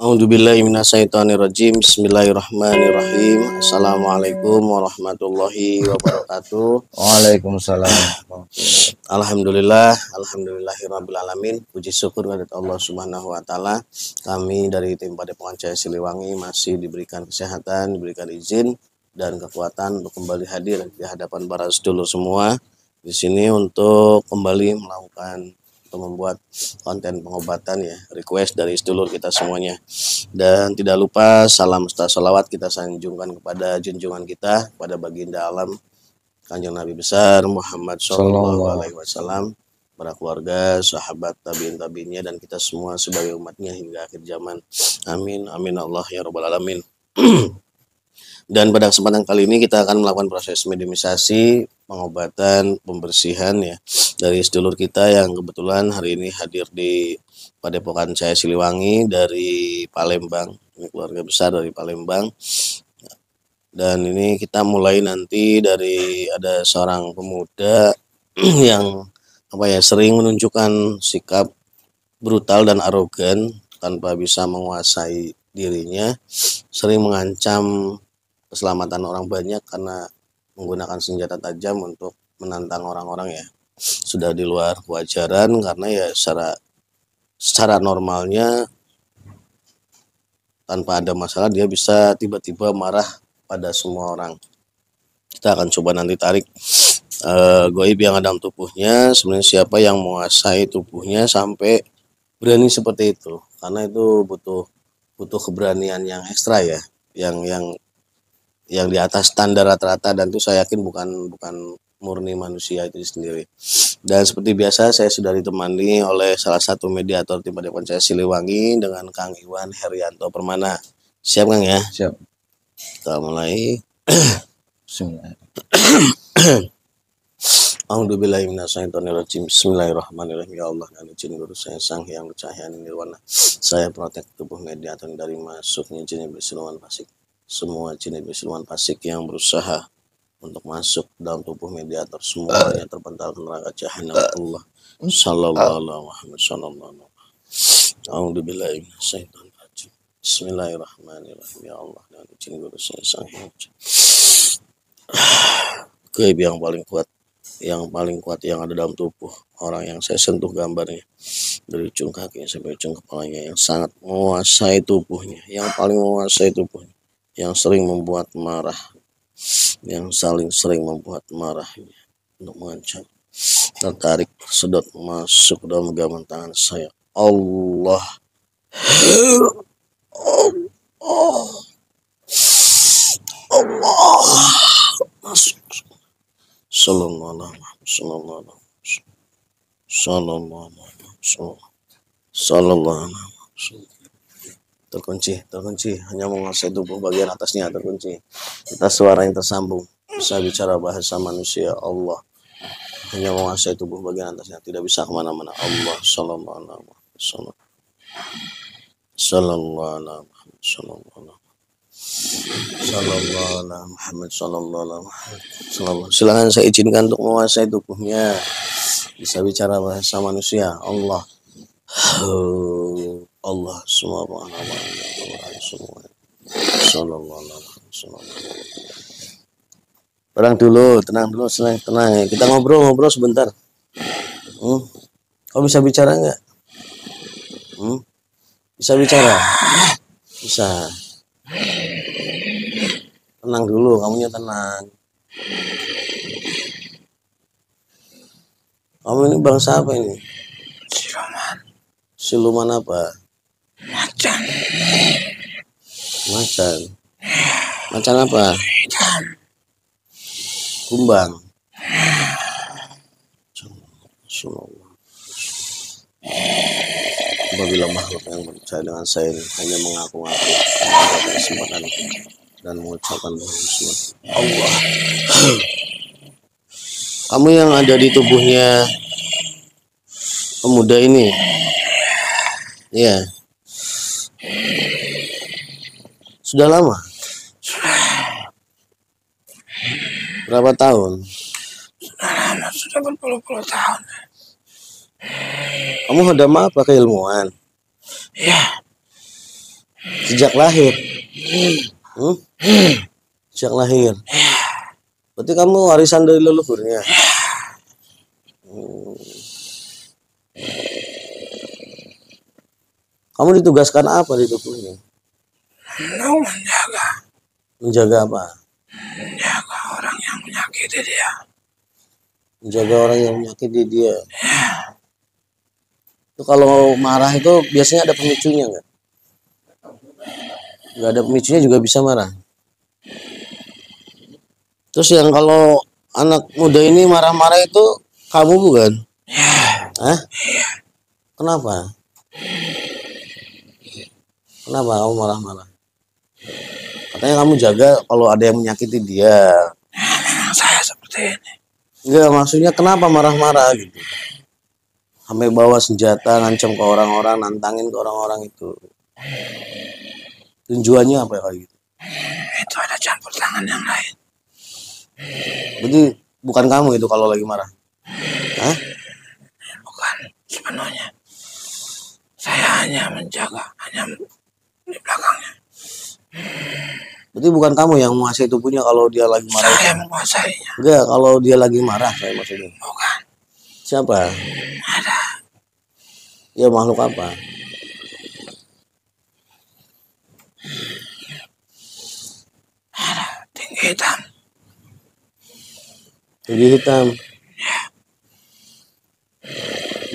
A'udzubillahi minasyaitonirrajim. Bismillahirrahmanirrahim. Assalamualaikum warahmatullahi wabarakatuh. Waalaikumsalam. Alhamdulillahirabbil alamin. Puji syukur kepada Allah Subhanahu wa taala. Kami dari tim Padepokan Cahaya Siliwangi masih diberikan kesehatan, diberikan izin dan kekuatan untuk kembali hadir di hadapan para sedulur semua di sini untuk kembali melakukan atau membuat konten pengobatan ya, request dari sedulur kita semuanya. Dan tidak lupa salam serta salawat kita sanjungkan kepada junjungan kita, kepada baginda alam Kanjeng Nabi besar Muhammad Sallallahu Alaihi Wasallam, para keluarga, sahabat, tabiin-tabiinnya, dan kita semua sebagai umatnya hingga akhir zaman. Amin, amin Allah ya Rabbal Alamin. Dan pada kesempatan kali ini kita akan melakukan proses mediumisasi, pengobatan, pembersihan ya dari sedulur kita yang kebetulan hari ini hadir di Padepokan Cahaya Siliwangi dari Palembang. Ini keluarga besar dari Palembang. Dan ini kita mulai nanti dari ada seorang pemuda yang sering menunjukkan sikap brutal dan arogan tanpa bisa menguasai dirinya, sering mengancam keselamatan orang banyak karena menggunakan senjata tajam untuk menantang orang-orang ya. Sudah di luar kewajaran karena ya secara normalnya tanpa ada masalah dia bisa tiba-tiba marah pada semua orang. Kita akan coba nanti tarik goib yang ada dalam tubuhnya, sebenarnya siapa yang menguasai tubuhnya sampai berani seperti itu, karena itu butuh keberanian yang ekstra ya, yang di atas standar rata-rata, dan itu saya yakin bukan murni manusia itu sendiri. Dan seperti biasa saya sudah ditemani oleh salah satu mediator tim Padepokan Cahaya Siliwangi dengan Kang Iwan Herianto Permana. Siap Kang ya? Siap. Kita mulai. A'udzubillahi minasyaitonirrajim. Bismillahirrahmanirrahim. Ya Allah, dan izin guru saya Sang Hyang Cahaya Nirwana. Saya protek tubuh mediator dari masuknya jin iblis siluman fasik. Semua jin iblis siluman fasik yang berusaha untuk masuk dalam tubuh mediator semuanya terpental ke neraka jahanam. Allah sallallahu alaihi wasallam. A'udzubillahi minasyaitonirrajim. Bismillahirrahmanirrahim. Ya Allah, dan izin guru saya Sang Hyang. Gaib yang paling kuat yang ada dalam tubuh orang yang saya sentuh gambarnya dari ujung kakinya sampai ujung kepalanya, yang sangat menguasai tubuhnya, yang paling menguasai tubuhnya, yang sering membuat marah, yang sering membuat marahnya untuk mengancam, tertarik, sedot masuk dalam genggaman tangan saya. Allah masuk. Sallallahu alaihi wasallam. Terkunci, hanya menguasai tubuh bagian atasnya terkunci. Kita suara yang tersambung, bisa bicara bahasa manusia. Allah hanya menguasai tubuh bagian atasnya, tidak bisa kemana-mana. Allah sallallahu alaihi wasallam. Sallallahu alaihi wasallam. Silakan saya izinkan untuk menguasai tubuhnya, bisa bicara bahasa manusia. Allah semua semua. Tenang dulu, tenang. Kita ngobrol sebentar. Kau bisa bicara nggak? Bisa bicara? Bisa. Tenang dulu, kamunya tenang. Kamu ini bangsa apa ini? Siluman. Siluman apa? Macan. Macan apa? kumbang. Apabila makhluk yang percaya dengan saya ini hanya mengaku-ngaku mendapat kesempatan dan mengucapkan Allah. Kamu yang ada di tubuhnya pemuda ini, ya, sudah lama. Berapa tahun? Sudah lama, sudah berpuluh-puluh tahun. Kamu hadam apa, keilmuan? Ya. Sejak lahir? Sejak lahir? Berarti kamu warisan dari leluhurnya? Kamu ditugaskan apa di tubuhnya? Mau menjaga. Menjaga apa? Menjaga orang yang menyakiti dia. Menjaga orang yang menyakiti dia. Itu kalau marah itu biasanya ada pemicunya nggak? Nggak ada pemicunya juga bisa marah. Terus yang kalau anak muda ini marah-marah itu kamu bukan? Hah? Kenapa? Kenapa kamu marah-marah? Katanya kamu jaga kalau ada yang menyakiti dia. Memang saya seperti ini. Enggak, maksudnya kenapa marah-marah gitu? Sampai bawa senjata, ngancam ke orang-orang, nantangin ke orang-orang itu. Tujuannya apa ya kayak gitu? Itu ada campur tangan yang lain. Berarti bukan kamu itu kalau lagi marah? Hah? Bukan sepenuhnya. Saya hanya menjaga, hanya di belakangnya. Berarti bukan kamu yang menguasai tubuhnya kalau dia lagi marah? Saya menguasainya. Enggak, kalau dia lagi marah saya maksudnya. Bukan. Siapa? Ada. Ya makhluk apa? Ada tinggi hitam. Tinggi hitam.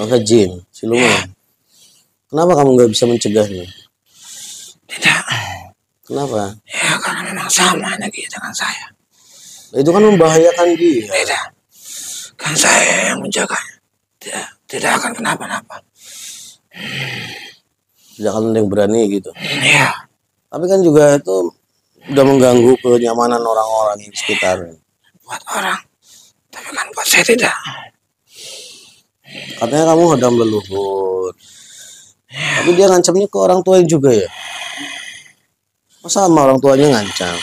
Maka jin, siluman. Kenapa kamu nggak bisa mencegahnya? Tidak. Kenapa? Ya karena memang sama energi dengan saya. Itu kan membahayakan dia. Tidak. Kan saya yang menjaganya. Tidak akan kenapa-napa. Tidak akan ada yang berani gitu. Iya. Tapi kan juga itu udah mengganggu kenyamanan orang-orang di sekitar. Buat orang. Tapi kan buat saya tidak. Katanya kamu hadam leluhur. Tapi dia ngancamnya ke orang tua juga ya? Masa sama orang tuanya ngancam?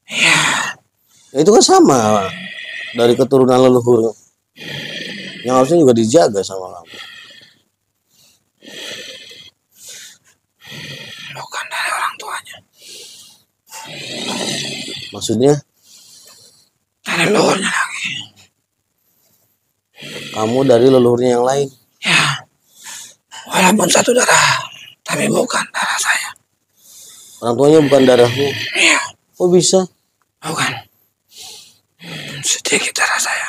Iya. Ya, itu kan sama dari keturunan leluhur. Yang harusnya juga dijaga sama kamu. Bukan dari orang tuanya. Maksudnya? Dari leluhurnya lagi. Kamu dari leluhurnya yang lain? Ya. Walaupun satu darah. Tapi bukan darah saya. Orang tuanya bukan darahmu? Iya. Kok bisa? Bukan. Sedikit darah saya.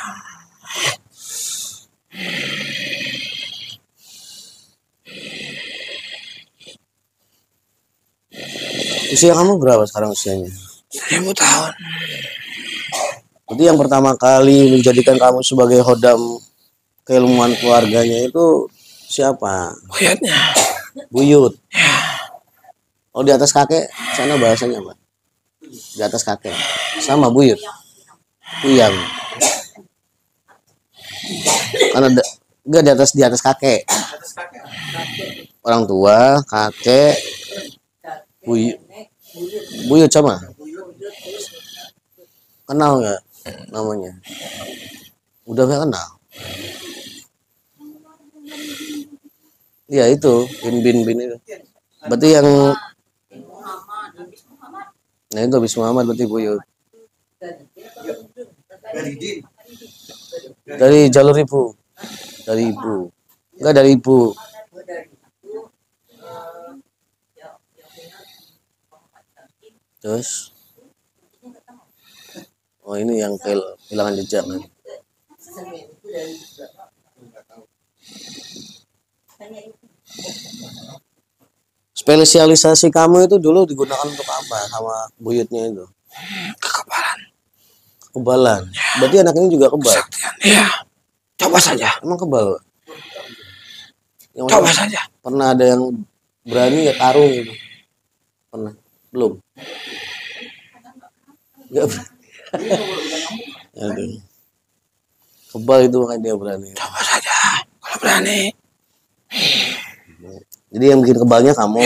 Usia kamu berapa sekarang usianya? 1000 tahun. Jadi yang pertama kali menjadikan kamu sebagai hodam keilmuan keluarganya itu siapa? Buyutnya. Buyut. Ya. Oh, di atas kakek sana bahasanya apa? Di atas kakek. Sama buyut. Uyang. Karena enggak di atas kakek. Orang tua, kakek, buyut. Buyut sama? Kenal nggak namanya? Udah nggak kenal? Ya itu, bin itu. Berarti yang nah itu Habis Muhammad berarti buyut. Dari jalur ibu. Dari ibu. Enggak dari ibu. Terus oh ini yang kehilangan jejak kan. Spesialisasi kamu itu dulu digunakan untuk apa sama buyutnya itu? Kekebalan. Kebalan. Berarti anak ini juga kebal. Kesaktian. Iya. Coba saja. Emang kebal. Yang Coba saja. pernah ada yang berani ya tarung gitu. Pernah? Belum. Enggak berani. Aduh. Kebal itu makanya dia berani. Coba saja. Kalau berani. Jadi yang bikin kebalnya kamu.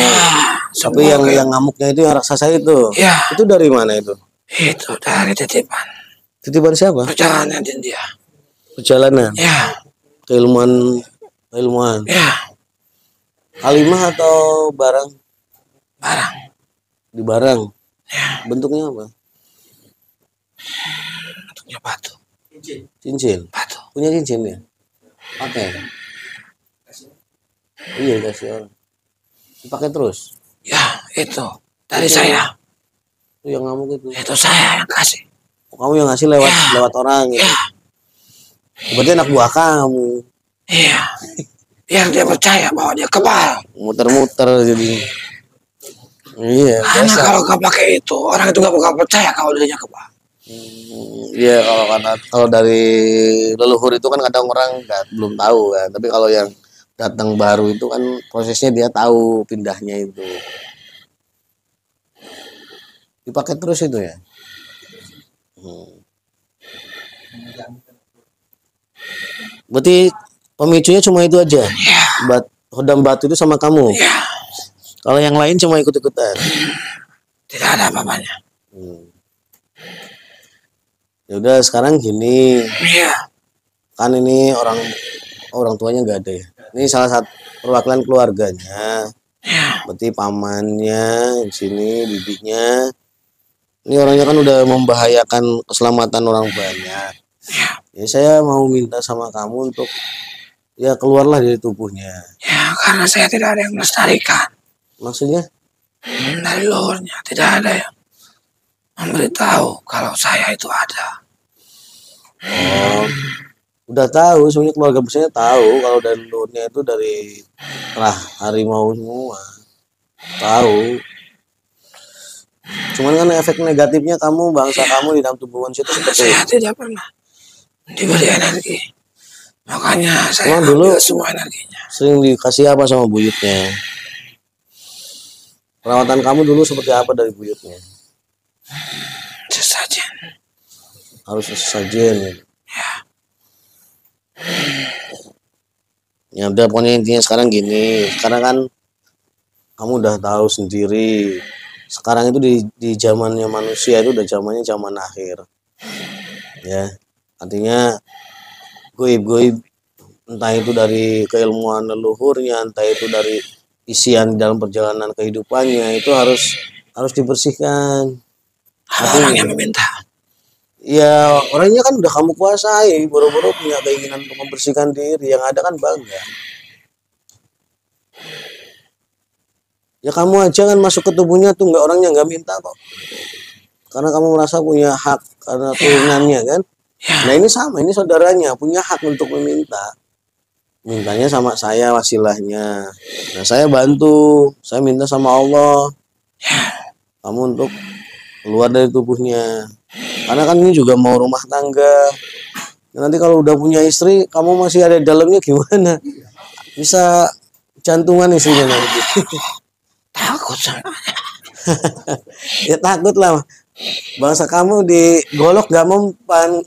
Tapi yang ngamuknya itu yang raksasa itu. Ya. Itu dari mana itu? Itu dari titipan. Titipan siapa? Perjalanan India. Perjalanan. Ya. Keilmuan. Ya. Kalimah atau barang? Barang. Di barang. Ya. Bentuknya apa? Bentuknya batu. Cincin. Batu. Punya cincin ya? Pakai. Iya kasih orang. Dipakai terus. Ya, itu dari saya. Itu yang ngamuk itu. Itu saya yang kasih. Kamu yang ngasih lewat orang gitu. Ya. Berarti anak buah kamu. Iya. Biar dia percaya bahwa dia kebal. Muter-muter jadi. Iya. Karena Biasa. kalau gak pakai itu, orang itu gak bakal percaya kalau dirinya kebal. Iya kalau dari leluhur itu kan kadang orang belum tahu kan. Tapi kalau yang datang baru itu kan prosesnya dia tahu pindahnya itu. Dipakai terus itu ya. Berarti pemicunya cuma itu aja. Ya. Hodam batu itu sama kamu. Ya. Kalau yang lain cuma ikut-ikutan. Tidak ada apa-apanya. Ya udah sekarang gini. Iya. Kan ini orang tuanya nggak ada ya. Ini salah satu perwakilan keluarganya. Ya. Berarti pamannya di sini, bibinya. Ini orangnya kan udah membahayakan keselamatan orang banyak. Ya saya mau minta sama kamu untuk ya keluarlah dari tubuhnya. Ya, karena saya tidak ada yang melestarikan. Maksudnya? Dari luarnya tidak ada yang memberitahu kalau saya itu ada. Oh, udah tahu sebenarnya keluarga besarnya tahu kalau dari luarnya itu dari harimau semua. Tahu. Cuman kan efek negatifnya bangsa kamu di dalam tubuh manusia itu seperti Saya tidak pernah diberi energi. Makanya saya emang dulu semua energinya. sering dikasih apa sama buyutnya? Perawatan kamu dulu seperti apa dari buyutnya? Sesajen. Harus sesajen ya. Ya udah pokoknya intinya sekarang gini. Sekarang kan kamu udah tahu sendiri. Sekarang itu di zamannya manusia itu udah zamannya zaman akhir. Ya. Artinya goib-goib entah itu dari keilmuan leluhurnya, entah itu dari isian dalam perjalanan kehidupannya itu harus dibersihkan. Orang yang meminta. Ya orangnya kan udah kamu kuasai, boro-boro punya keinginan untuk membersihkan diri, yang ada kan bangga. Ya kamu aja kan masuk ke tubuhnya tuh orangnya nggak minta kok, karena kamu merasa punya hak karena turunannya kan. Nah ini sama, ini saudaranya punya hak untuk meminta. Mintanya sama saya wasilahnya. Nah saya bantu, saya minta sama Allah kamu untuk keluar dari tubuhnya. Karena kan ini juga mau rumah tangga. Nanti kalau udah punya istri, kamu masih ada di dalamnya gimana? Bisa jantungan istrinya nanti. Takut sama. Ya takut lah. Bangsa kamu digolok gak mempan.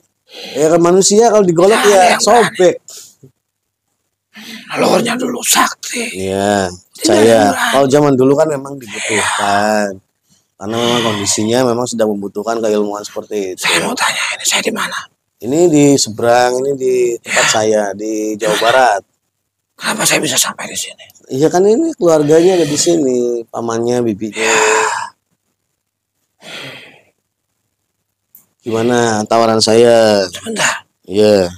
Ya kan manusia kalau digolok ya sobek. Leluhurnya dulu sakti. Iya, saya. Kalau zaman dulu kan memang dibutuhkan. Karena memang kondisinya memang sudah membutuhkan keilmuan seperti itu. Saya mau tanya, ini saya di mana? Ini di seberang, ini di tempat saya di Jawa Barat. Kenapa saya bisa sampai di sini? Iya kan ini keluarganya ada di sini, pamannya, bibinya. Gimana tawaran saya? Sebentar. Iya.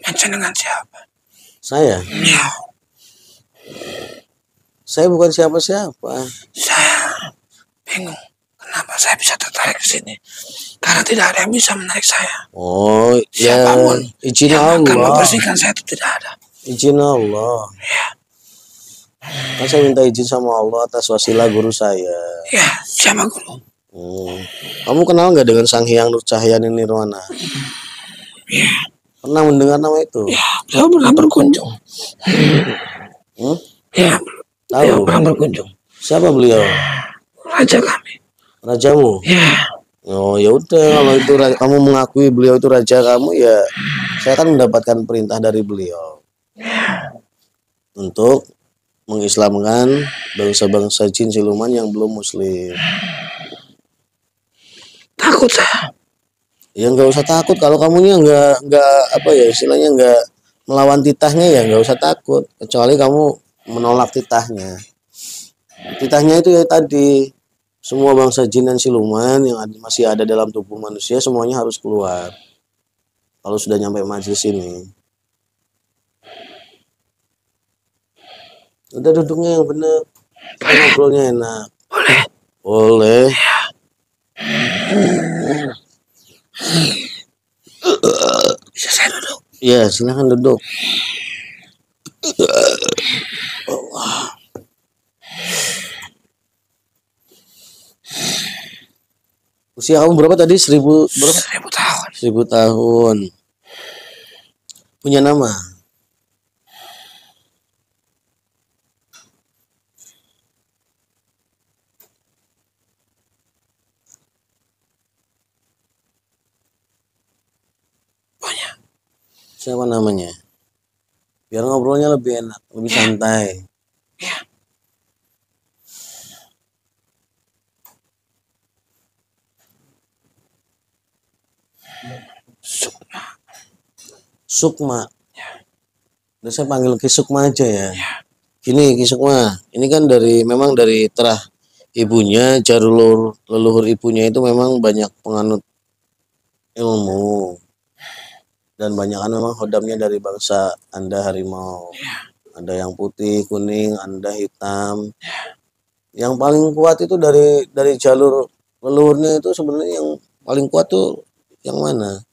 Mention dengan siapa? Saya? Ya. Saya bukan siapa-siapa. Saya bingung. Kenapa saya bisa tertarik ke sini? Karena tidak ada yang bisa menarik saya. Oh, siapapun ya izin yang akan Allah. membersihkan saya itu tidak ada. Izin Allah. Ya. Kan saya minta izin sama Allah atas wasilah guru saya. Ya, siapa guru? Kamu kenal nggak dengan Sang Hyang Nur Cahyani Nirwana? Ya, Pernah mendengar nama itu? ya, beliau pernah berkunjung. Ya, beliau Tahu? pernah berkunjung. Siapa beliau? Raja kami. Rajamu? Ya, Oh ya udah, kalau itu kamu mengakui beliau itu raja kamu, ya saya kan mendapatkan perintah dari beliau untuk mengislamkan bangsa-bangsa jin siluman yang belum muslim. takut saya. Ya nggak usah takut, kalau kamunya nggak apa ya istilahnya, nggak melawan titahnya, ya nggak usah takut, kecuali kamu menolak titahnya. Titahnya itu ya tadi, semua bangsa jin dan siluman yang masih ada dalam tubuh manusia semuanya harus keluar kalau sudah nyampe majlis ini. Udah duduknya yang bener, ngobrolnya enak. Boleh. Boleh. Bisa saya duduk? Ya silahkan duduk. Usia kamu berapa tadi? 1000 berapa? 1000 tahun. 1000 tahun. Punya nama? Punya. Siapa namanya? Biar ngobrolnya lebih enak, lebih santai. Ya. Sukma. Sukma. Ya. Udah saya panggil Ki Sukma aja ya. Ya. Gini Ki Sukma, ini kan memang dari terah ibunya, leluhur ibunya itu memang banyak penganut ilmu. Dan banyak kan memang hodamnya dari bangsa Anda harimau. Ada yang putih, kuning, Anda hitam. Yang paling kuat itu dari jalur leluhurnya itu sebenarnya yang paling kuat tuh yang mana?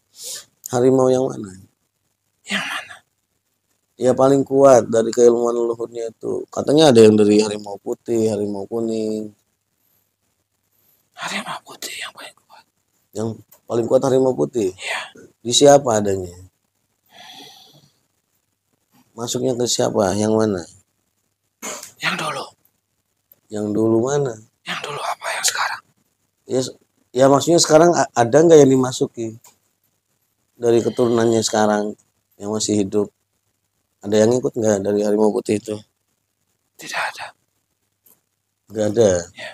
Harimau yang mana? Yang mana? Ya paling kuat dari keilmuan leluhurnya itu. Katanya ada yang dari harimau putih, harimau kuning. Harimau putih yang paling kuat. Yang paling kuat harimau putih. Iya. Di siapa adanya? Masuknya ke siapa? Yang mana? Yang dulu. Yang dulu mana? Yang dulu apa yang sekarang? Ya maksudnya sekarang ada nggak yang dimasuki dari keturunannya sekarang yang masih hidup? Ada yang ikut nggak dari harimau putih itu? Tidak ada. Nggak ada. Ya.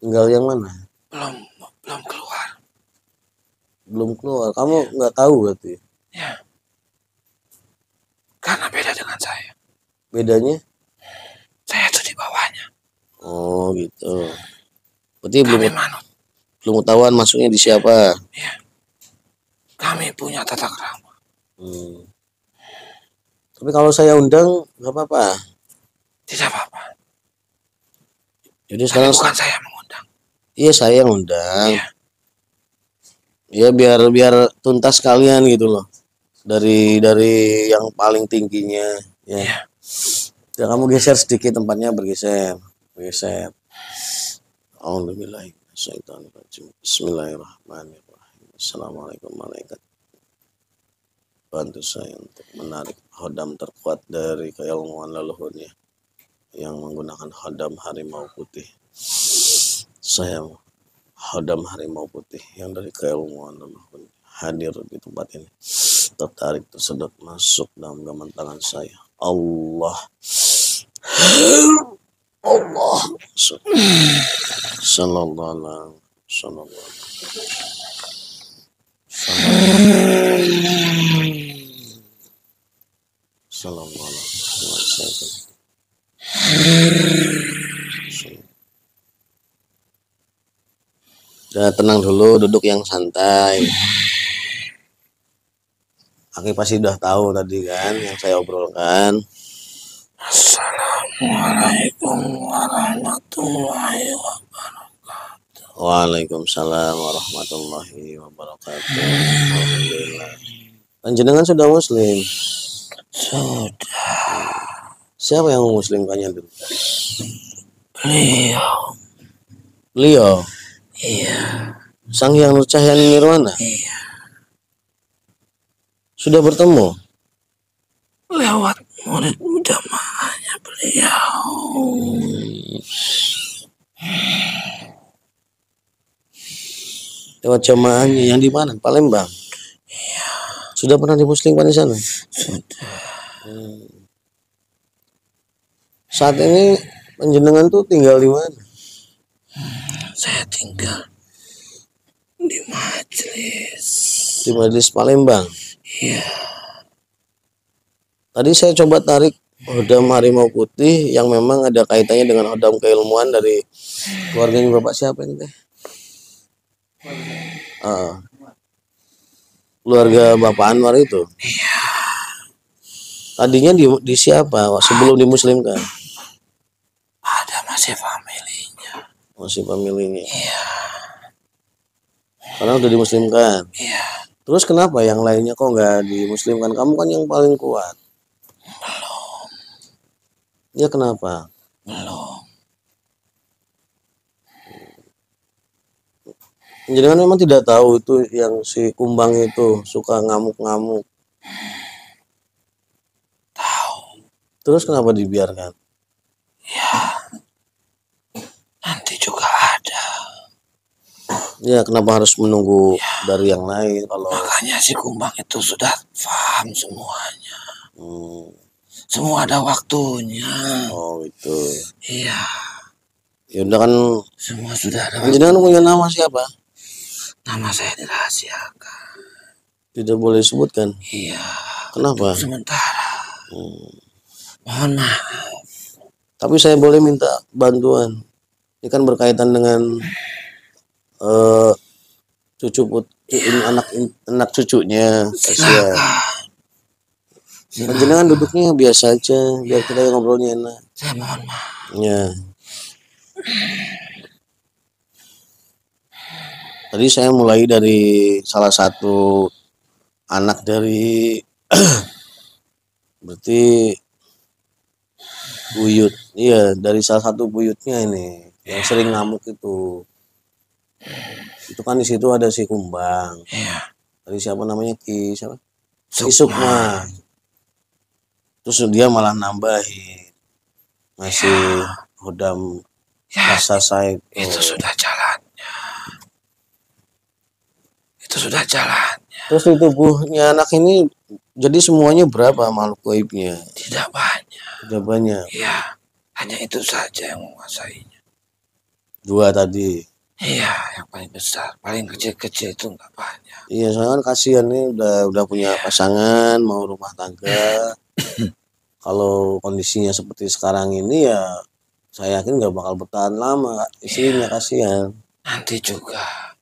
Tinggal yang mana? Belum keluar. Belum keluar. Kamu nggak tahu berarti? Ya. Karena beda dengan saya. Bedanya? Saya itu di bawahnya. Oh gitu. Berarti Kami manut. belum ketahuan masuknya di siapa? Ya. Kami punya tata krama. Tapi kalau saya undang nggak apa-apa. Tidak apa-apa. Jadi Tapi sekarang bukan saya mengundang. iya saya yang undang. Iya. Ya biar tuntas kalian gitu loh. Dari yang paling tingginya ya. Iya. Ya kamu geser sedikit tempatnya, bergeser. Bismillahirrahmanirrahim. Assalamualaikum malaikat. Bantu saya untuk menarik hodam terkuat dari keilmuan leluhurnya yang menggunakan hodam harimau putih. Saya hodam harimau putih yang dari keilmuan leluhurnya hadir di tempat ini, tertarik, tersedot masuk dalam genggaman tangan saya. Allah sallallahu alaihi wasallam. Udah tenang dulu, duduk yang santai. Aki pasti udah tahu tadi kan yang saya obrolkan. Assalamualaikum warahmatullahi wabarakatuh. Waalaikumsalam warahmatullahi wabarakatuh. Alhamdulillah. Panjenengan sudah muslim? Sudah. Siapa yang memuslimkannya dulu? Beliau. Beliau. Iya. Sang Hyang Nurcahyani Nirwana. Iya. Sudah bertemu? Lewat murid jamaahnya beliau. Lewat jamaahnya yang di mana? Palembang. Iya. Sudah pernah dimuslimkan di sana? Sudah. Saat ini panjenengan tuh tinggal di mana? Saya tinggal di majelis. Di Majelis Palembang. Iya. Tadi saya coba tarik Hodam Harimau Putih yang memang ada kaitannya dengan Hodam keilmuan dari keluarganya Bapak siapa ini teh? Keluarga Bapak Anwar itu. Iya. Tadinya di siapa sebelum dimuslimkan? Ada masih familinya. Masih familinya. Iya. Karena udah dimuslimkan. Iya. Terus kenapa yang lainnya kok nggak dimuslimkan? Kamu kan yang paling kuat. Belum. Ya kenapa? Belum. Jangan memang tidak tahu itu yang si Kumbang itu suka ngamuk-ngamuk. Tahu. Terus kenapa dibiarkan? Ya. Nanti juga ada. Ya kenapa harus menunggu dari yang lain kalau Makanya si Kumbang itu sudah paham semuanya. hmm, Semua ada waktunya. oh itu. Iya. Ya udah kan Semua sudah ada waktunya. jangan punya nama siapa? Nama saya dirahasiakan. Tidak boleh sebutkan. Iya. Kenapa? Sementara. Mohon maaf. Tapi saya boleh minta bantuan. Ini kan berkaitan dengan cucu ini anak cucunya. Kasihan. Panjenengan duduknya biasa aja biar kita ngobrolnya enak. Saya mohon maaf. Ya. Tadi saya mulai dari salah satu anak dari berarti buyut. Iya, dari salah satu buyutnya ini yang sering ngamuk itu. Itu kan di situ ada si Kumbang. Iya. Tadi siapa namanya siapa? Sukma. Sukma. Terus dia malah nambahin masih Hodam rasa Said. Itu sudah jalannya. Itu sudah jalannya. Terus di tubuhnya anak ini jadi semuanya berapa makhluk gaibnya? Tidak banyak. Tidak banyak. Iya. Hanya itu saja yang menguasainya. 2 tadi. Iya, yang paling besar, paling kecil-kecil itu enggak banyak. Iya, soalnya kan kasihan nih udah punya pasangan, mau rumah tangga. Kalau kondisinya seperti sekarang ini ya saya yakin nggak bakal bertahan lama, istrinya kasihan. Nanti juga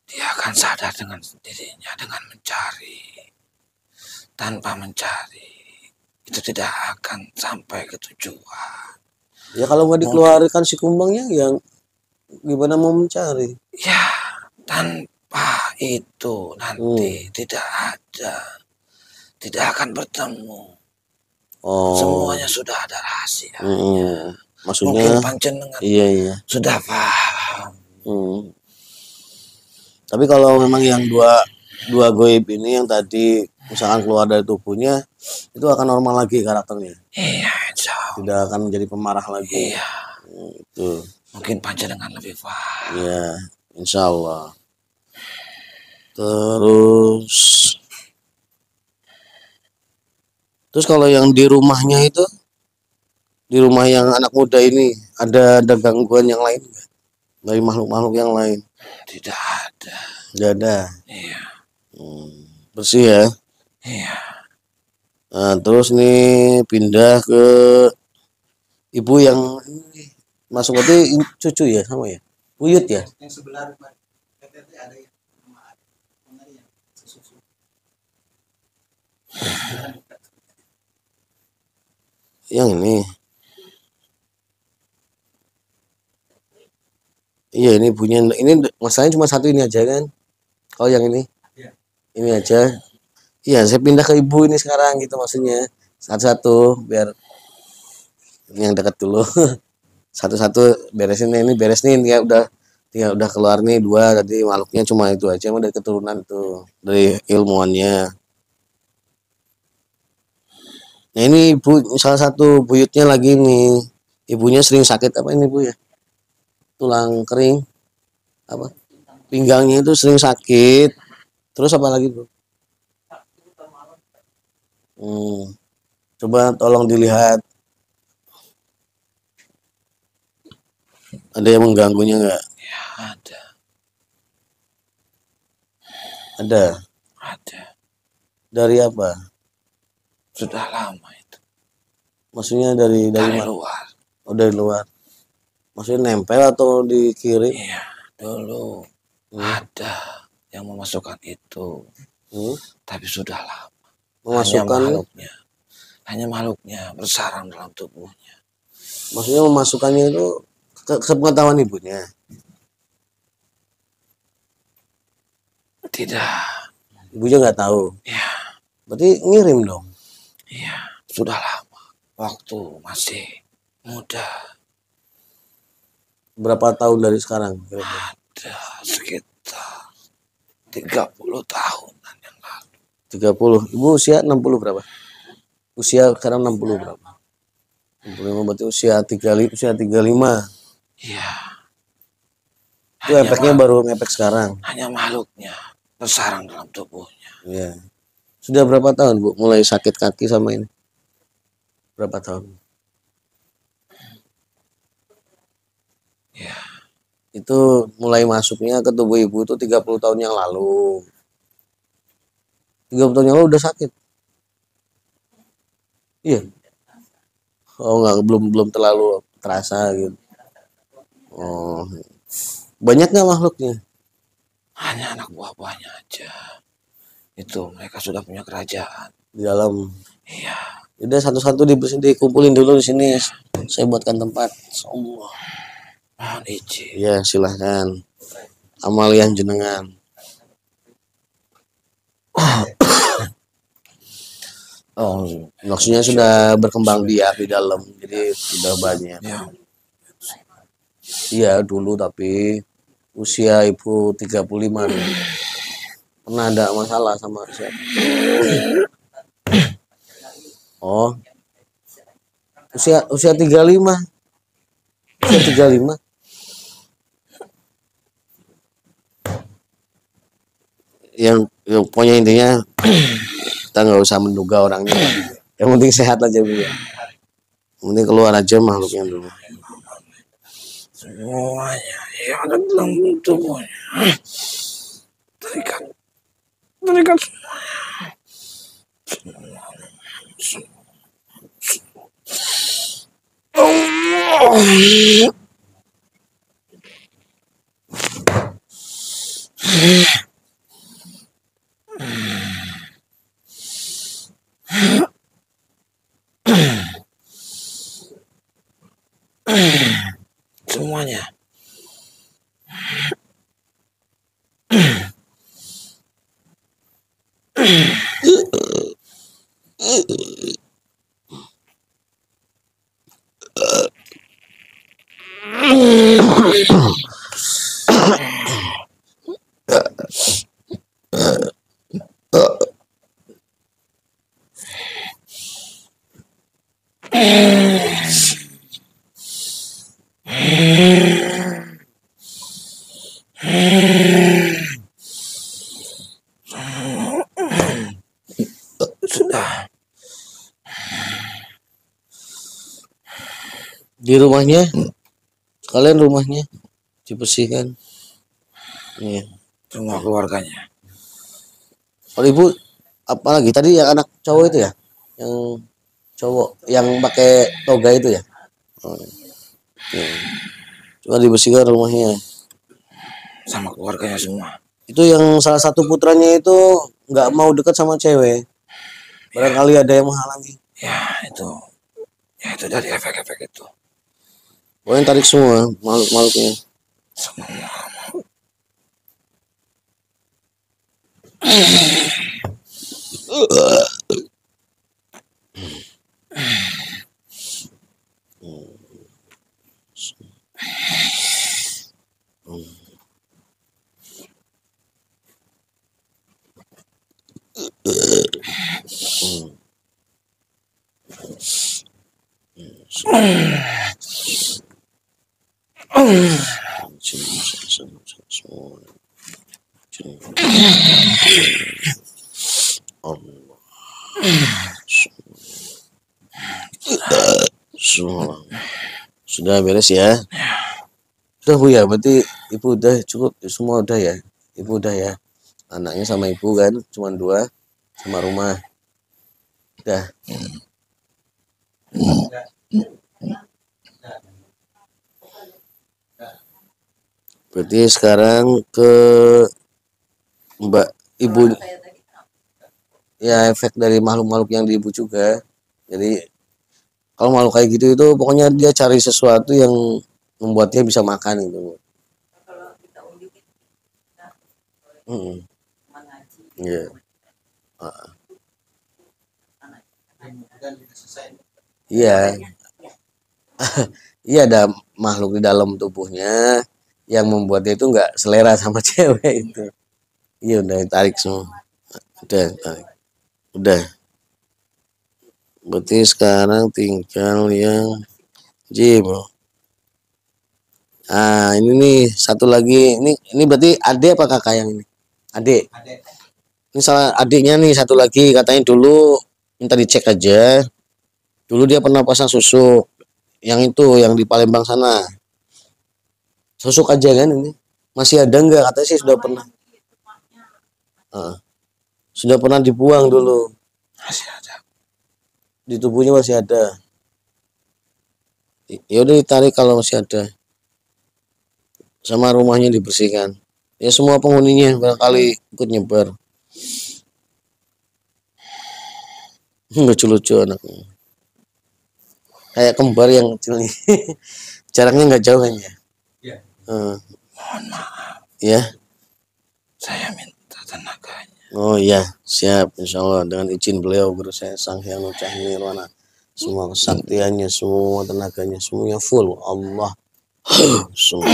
dia akan sadar dengan sendirinya dengan mencari. Tanpa mencari itu tidak akan sampai ke tujuan. Ya kalau nggak dikeluarkan si Kumbangnya yang gimana mau mencari? Ya, tanpa itu nanti tidak akan bertemu. Semuanya sudah ada rahasia. Maksudnya mungkin panjenengan iya. Sudah paham. Tapi kalau memang yang dua goib ini yang tadi misalkan keluar dari tubuhnya itu akan normal lagi karakternya. Iya, insya Allah. Tidak akan menjadi pemarah lagi. Iya. Itu. Mungkin panjenengan lebih paham. Iya, insya Allah. Terus kalau yang di rumahnya itu, di rumah yang anak muda ini ada gangguan yang lain nggak? Dari makhluk-makhluk yang lain? Tidak ada. Tidak ada. Iya. Bersih ya. Iya. Nah, terus nih pindah ke ibu yang masuk berarti cucu ya sama ya? Buyut ya? Yang sebelah rumah ada yang ini. Iya ini punya ini masalahnya cuma satu ini aja kan? Kalau yang ini? Ya. Ini aja. Iya saya pindah ke ibu ini sekarang gitu maksudnya satu-satu biar Ini yang dekat dulu. Satu-satu beresin nih, ini beres nih ya udah keluar nih dua, tadi makhluknya cuma itu aja, emang dari keturunan tuh, dari ilmuannya. Nah ini ibu salah satu buyutnya lagi nih, ibunya sering sakit apa ini bu ya, tulang kering apa, pinggangnya itu sering sakit, terus apa lagi bu? Coba tolong dilihat, ada yang mengganggunya nggak? Ya, ada. Ada. Ada. Dari apa? Sudah lama itu. Maksudnya dari Dari mana? luar. Oh dari luar. Maksudnya nempel atau di kiri? Iya, dulu ada yang memasukkan itu. Tapi sudah lama. Memasukkan, Hanya makhluknya bersarang dalam tubuhnya. maksudnya memasukkannya itu sepengetahuan ibunya. Tidak. Ibunya nggak tahu. Ya, Berarti ngirim dong. iya, sudah lama. Waktu masih muda. Berapa tahun dari sekarang? Ada sekitar 30 tahunan yang lalu. 30. Ibu usia 60 berapa? Usia sekarang 60 berapa? 65 berarti usia 35. Iya. Itu efeknya baru ngefek sekarang. Hanya makhluknya bersarang dalam tubuhnya. Iya. Sudah berapa tahun bu mulai sakit kaki sama ini? Berapa tahun? Ya. Itu mulai masuknya ke tubuh ibu itu 30 tahun yang lalu. 30 tahun yang lalu udah sakit. Iya. Oh enggak, belum terlalu terasa gitu. Oh. Banyak nggak makhluknya? Hanya anak buah-buahnya aja. Itu mereka sudah punya kerajaan Di dalam. Iya. Udah satu-satu dikumpulin dulu di sini. Saya buatkan tempat. Allah. Mohon izin. Iya, silahkan. Amal yang jenengan. Oh, maksudnya sudah berkembang biak di dalam, jadi sudah banyak. Ya. Iya, dulu tapi usia ibu 35 dulu. Pernah ada masalah sama siapa? Oh. Usia 35. Usia 35. Yang pokoknya intinya kita nggak usah menduga orangnya. Yang penting sehat aja bu ya. Yang penting keluar aja makhluknya dulu. Semuanya yang ada dalam tubuhnya terikat semuanya. Semuanya. Sudah. Di rumahnya, kalian rumahnya dibersihkan. Iya. Semua keluarganya. Kalau ibu, apalagi tadi yang anak cowok itu ya, yang cowok yang pakai toga itu ya. Oh, iya. Coba dibersihkan rumahnya. Sama keluarganya semua. Itu yang salah satu putranya itu nggak mau dekat sama cewek. Barangkali ada yang menghalangi. Ya itu dari efek-efek itu. Pokoknya tarik semua makhluk-makhluknya. Semua. Sudah beres ya. Udah Bu ya, berarti Ibu udah cukup semua udah ya. Ibu udah ya. Anaknya sama Ibu kan cuma 2 sama rumah. Udah. Berarti sekarang ke Mbak Ibu ya, efek dari makhluk-makhluk yang di Ibu juga. Jadi kalau makhluk kayak gitu itu pokoknya dia cari sesuatu yang membuatnya bisa makan itu. Iya. Iya. Iya, ada makhluk di dalam tubuhnya yang membuat dia itu nggak selera sama cewek itu. Iya, udah tarik semua. Udah tarik. Udah. Berarti sekarang tinggal yang gym. Ah, ini nih satu lagi. Ini berarti adik apa kakak yang ini? Adik. Ini salah adiknya nih satu lagi, katanya dulu minta dicek aja. Dulu dia pernah pasang susuk. Yang itu yang di Palembang sana. Susuk aja kan ini. Masih ada enggak? Katanya sih sudah pernah. Sudah pernah dibuang dulu. Masih ada. Di tubuhnya masih ada. Ya udah ditarik kalau masih ada. Sama rumahnya dibersihkan. Ya semua penghuninya barangkali ikut nyebar. Lucu-lucu anaknya. Kayak kembar yang kecil nih. Jaraknya nggak jauh kan ya? Iya. Mohon maaf, Ya. saya minta tenaganya. Oh iya, siap. Insya Allah dengan izin beliau Guru saya Sang Hyang Nucah Nirwana. Semua kesaktiannya, semua tenaganya, semuanya full. Allah. Semua.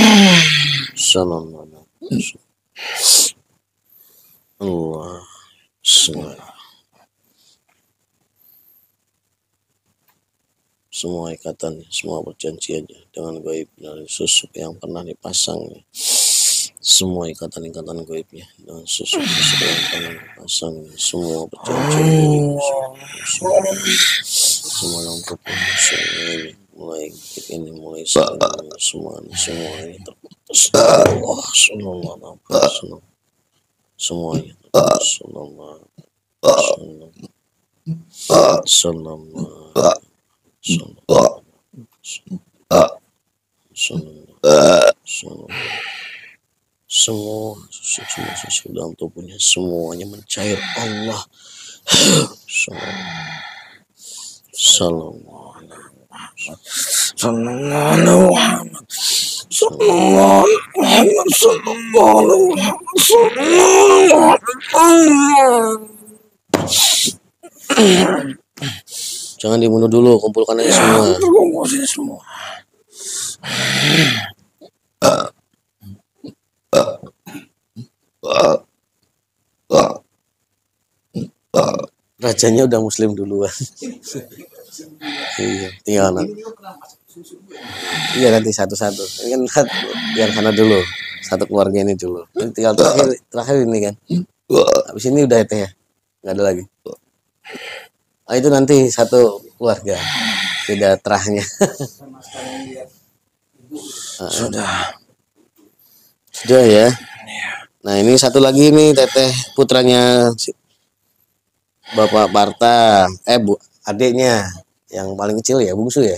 Sallallahu. Allah. Semua ikatannya, semua perjanjiannya dengan gaib dan susuk yang pernah dipasangnya. Semua ikatan-ikatan gaibnya dengan susuk yang pernah dipasangnya. Semua perjanjian semua yang terputus mulai ini mulai semuanya terputus. Allah sallallahu alaihi wasallam. Semuanya terputus. Sallallahu semua susu dalam tubuhnya semuanya mencair. Allah jangan dibunuh dulu, kumpulkan aja semua. Terkumpul sini semua. Rajanya udah muslim duluan. Iya, tinggal nanti. Iya nanti satu-satu. Ini kan yang sana dulu, satu keluarga ini dulu. Ini tinggal terakhir ini kan. Habis ini udah itu ya, nggak ada lagi. Oh, itu nanti satu keluarga, tidak terahnya. Sudah ya. Nah ini satu lagi nih teteh putranya Bapak Parta, Bu, adiknya yang paling kecil ya, bungsu ya.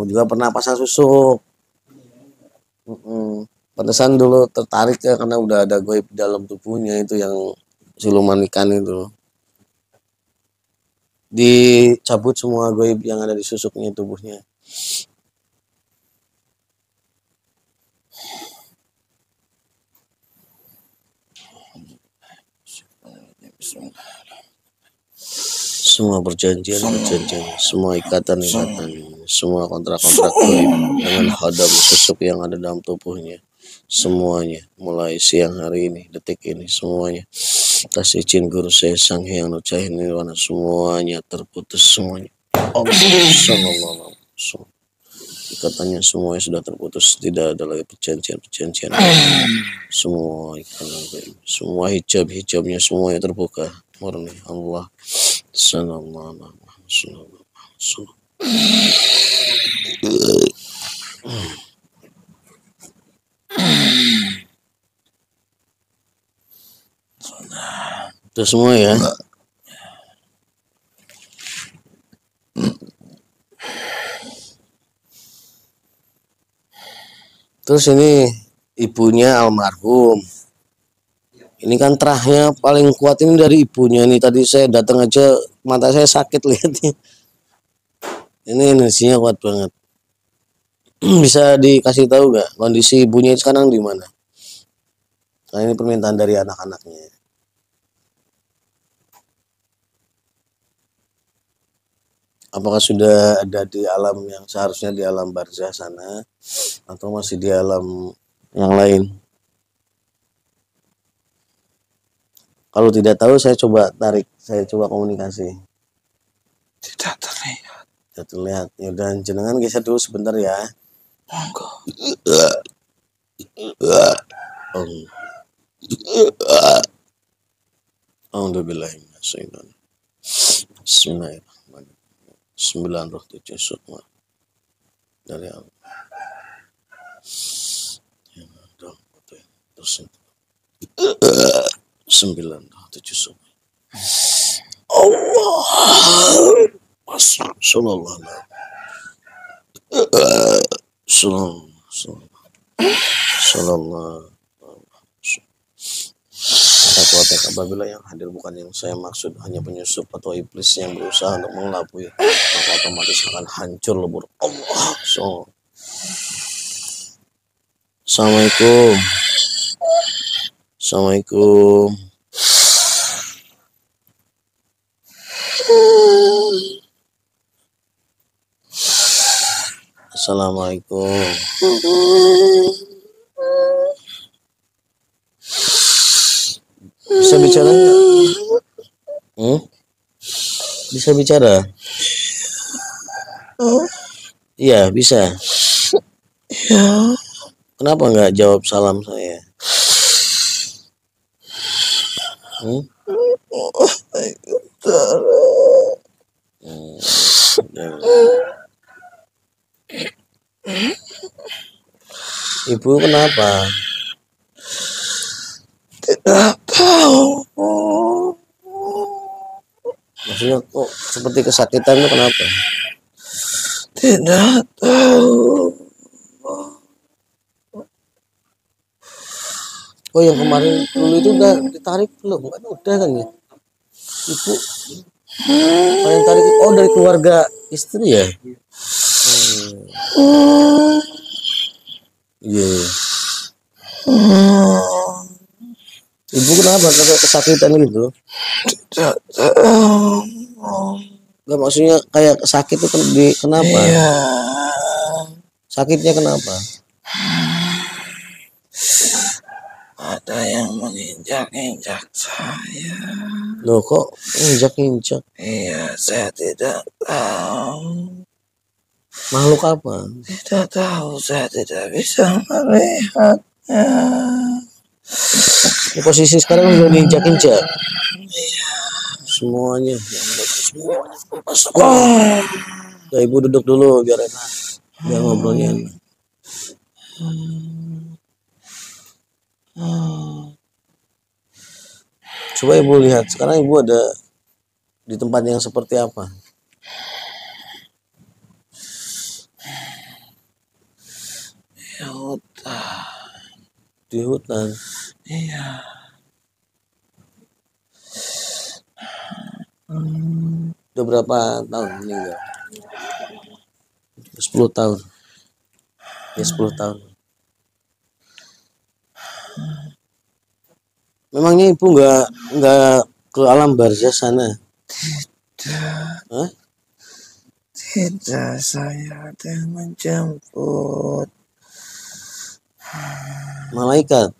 Juga pernah pasang susuk. Pantesan dulu tertarik ya karena udah ada gaib dalam tubuhnya itu yang siluman ikan itu. Dicabut semua gaib yang ada di susuknya tubuhnya. Semua perjanjian, semua ikatan, semua kontrak-kontrak gaib dengan hadam susuk yang ada dalam tubuhnya, semuanya mulai siang hari ini, detik ini, semuanya atas izin Guru saya Sang Hyang Nucah Nirwana semuanya terputus semuanya. Allah sallallahu Ikatannya semuanya sudah terputus, tidak ada lagi perjanjian semua ikatan, semua hijabnya semuanya terbuka murni Allah sallallahu alaihi wasallam. Itu semua ya. Terus ini ibunya almarhum. Ini kan terahnya paling kuat ini dari ibunya nih. Tadi saya datang aja mata saya sakit lihatnya. Ini energinya kuat banget. Bisa dikasih tahu nggak kondisi ibunya sekarang di mana? Nah, ini permintaan dari anak-anaknya. Apakah sudah ada di alam yang seharusnya di alam barzah sana atau masih di alam yang lain? Kalau tidak tahu saya coba tarik, saya coba komunikasi. Tidak terlihat. Tidak terlihat. Ya udah jenengan geser dulu sebentar ya. Monggo. Bismillahirrahmanirrahim. 9 roh 7 sukma dari Allah. Terus 9 roh 7 sukma. Allah. Sallallahu apabila yang hadir bukan yang saya maksud, hanya penyusup atau iblis yang berusaha untuk mengelabui, maka otomatis akan hancur lebur. Allah. Assalamualaikum. Assalamualaikum. Assalamualaikum. Bisa bicara nggak? Bisa bicara? Iya, bisa. Ya. Kenapa nggak jawab salam saya? Ibu kenapa? Tidak tahu. Maksudnya kok seperti kesakitan itu kenapa? Tidak tahu. Oh, yang kemarin dulu itu udah ditarik belum? Kan udah kan ya? Ibu yang tarik, oh dari keluarga istri ya? Iya. Ibu kenapa kayak kesakitan gitu? Tidak tahu. Enggak, maksudnya kayak sakit itu kenapa? Iya. Sakitnya kenapa? Ada yang menginjak-injak saya. Loh, kok injak-injak? Iya, saya tidak tahu. Makhluk apa? Tidak tahu, saya tidak bisa melihatnya. Posisi sekarang udah diinjak-injak. Semuanya. Ya, ibu duduk dulu biar enak. Biar ngobrolnya enak. Coba ibu lihat, sekarang ibu ada di tempat yang seperti apa? Ya hutan. Di hutan. Iya. Udah berapa tahun meninggal? 10 tahun. Ya 10 tahun. Memangnya ibu nggak ke alam barzah sana? Tidak. Hah? Tidak, saya ada yang menjemput. Malaikat.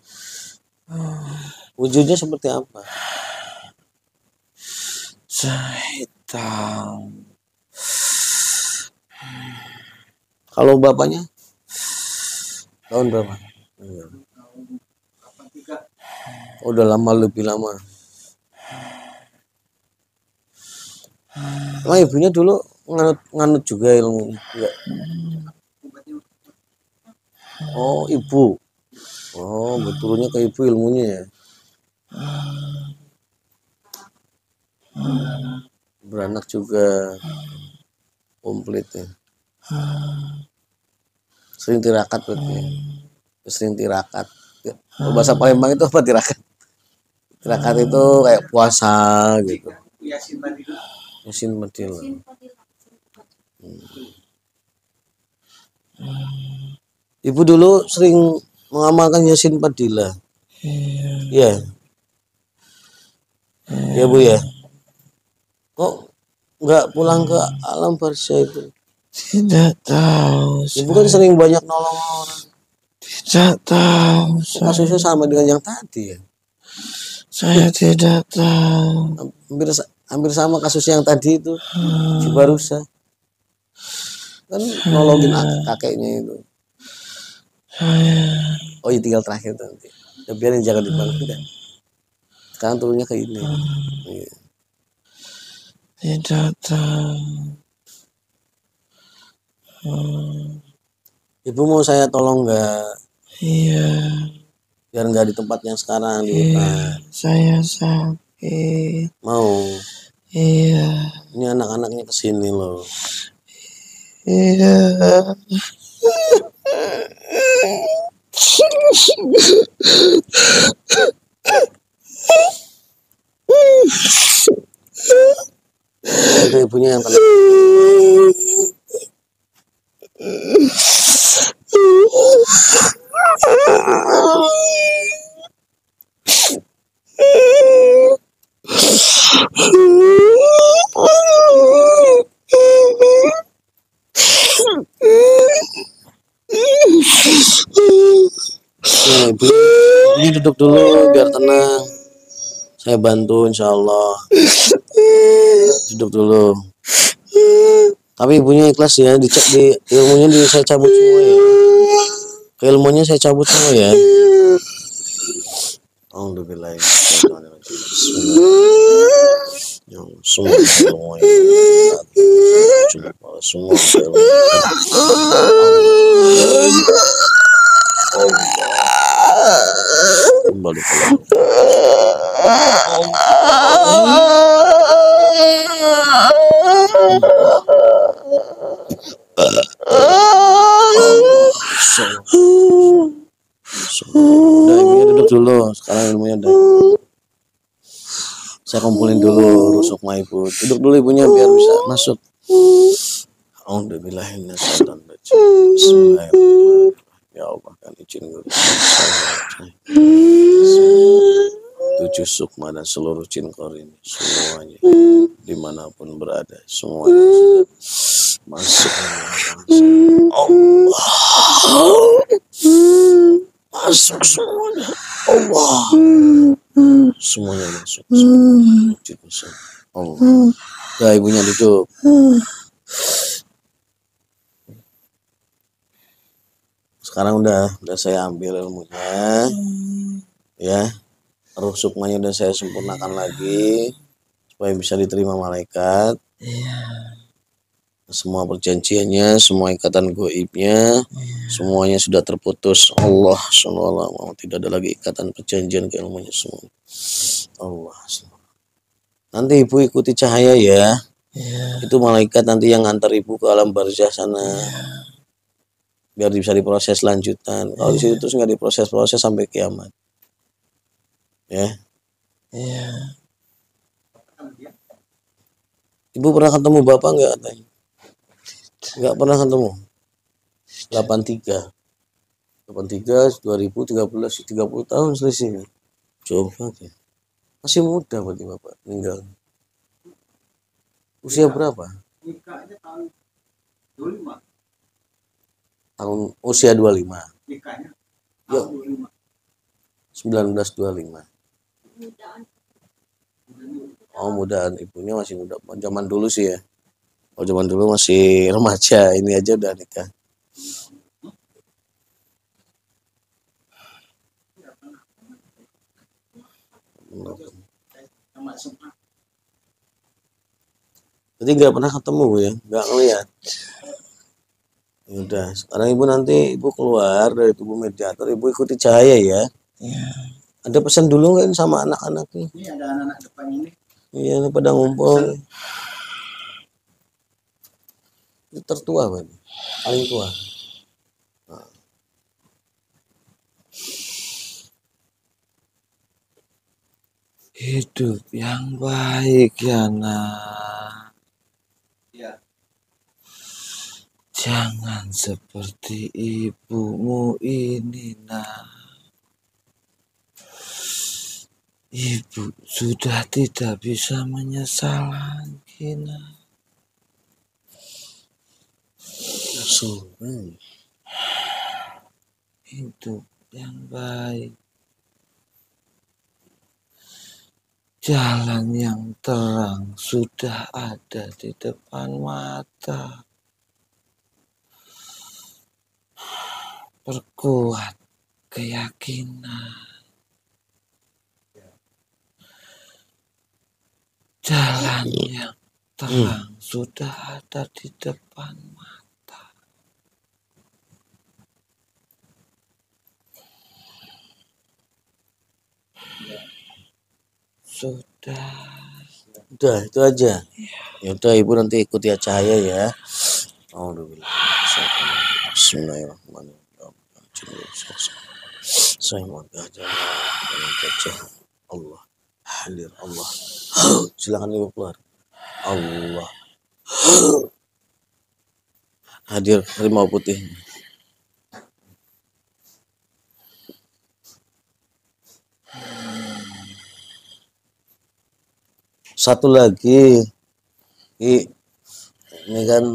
Wujudnya seperti apa? Hitam. Kalau bapaknya tahun berapa? Oh, udah lama, lebih lama. Emang ibunya dulu nganut juga ilmunya? Enggak. Oh, ibu. Oh, betulnya ke ibu ilmunya ya. Beranak juga komplit ya. Sering tirakat berarti. Sering tirakat. Kalau bahasa Palembang itu apa tirakat? Tirakat itu kayak puasa gitu. Yasin Madila. Ibu dulu sering mengamalkan Yasin Padilla. Iya. Ya Bu ya. Kok nggak pulang ke alam barzah itu? Tidak tahu. Ibu kan sering banyak nolong orang. Tidak tahu. Kasusnya sama dengan yang tadi ya. Saya tidak tahu. Hampir sama kasus yang tadi itu. Cibarusa. Kan nolongin kakeknya itu. Oh iya, tinggal terakhir nanti. Ya, biarin jangan dibangun kan. Sekarang turunnya ke ini. Iya. Tidak tahu. Ibu mau saya tolong nggak? Iya. Biar nggak di tempat yang sekarang di Iya. hutan. Saya sakit. Mau? Iya. Ini anak-anaknya kesini loh. Iya. Itu ibunya yang tenang. Ya, ibu duduk dulu biar tenang. Saya bantu insya Allah. Duduk dulu. Tapi ibunya ikhlas ya, dicek di ilmunya saya cabut semua ya. Keilmuannya saya cabut semua ya. Alhamdulillah. Semua kembali udah, ibunya duduk dulu. Sekarang ilmunya udah. Saya kumpulin dulu rusuk ma ibu. Duduk dulu ibunya biar bisa masuk. Alhamdulillah. Bismillahirrahmanirrahim. Ya Allah, kan izin gue. 7 sukma dan seluruh jin korin semuanya dimanapun berada semuanya masuk. Allah masuk semuanya. Allah semuanya masuk. Allah. Ya, ibunya duduk. Sekarang udah saya ambil ilmunya. Ya. Ruh sukmanya udah saya sempurnakan lagi supaya bisa diterima malaikat. Semua perjanjiannya, semua ikatan goibnya, semuanya sudah terputus. Allah SWT, tidak ada lagi ikatan perjanjian ke ilmunya semua. Allah. Nanti ibu ikuti cahaya ya. Itu malaikat nanti yang ngantar ibu ke alam barzah sana. Biar bisa diproses lanjutan. Kalau di situ terus nggak diproses sampai kiamat. Ya. Ibu pernah ketemu bapak nggak katanya? Nggak pernah ketemu. 83 2013 30 tahun selisih. Coba ya. Masih muda berarti bapak meninggal. Usia berapa? Nikahnya tahun 25. Tahun usia 25. Nikahnya Yuk. tahun 1925. Oh, mudaan ibunya masih muda. Zaman dulu sih ya. Kalau zaman dulu masih remaja, ini aja udah nikah. Sama SMA. Jadi nggak pernah ketemu Bu ya, nggak ngeliat. Ya udah, sekarang ibu nanti ibu keluar dari tubuh mediator, ibu ikuti cahaya ya. Ya. Ada pesan dulu nggak ini sama anak-anak nih? Ini ada anak-anak depan ini. Iya, ini pada ngumpul. Ini tertua Pak, paling tua. Hidup yang baik ya nak. Iya. Jangan seperti ibumu ini nak. Ibu sudah tidak bisa menyesal lagi nak. Hidup yang baik. Jalan yang terang sudah ada di depan mata. Perkuat keyakinan. Jalan yang terang sudah ada di depan mata. Udah itu aja. Ya udah ibu nanti ikuti cahaya ya. Alhamdulillah. Bismillahirrahmanirrahim. Allah hadir Allah. Silakan ibu keluar. Allah hadir harimau putih. Satu lagi, ini kan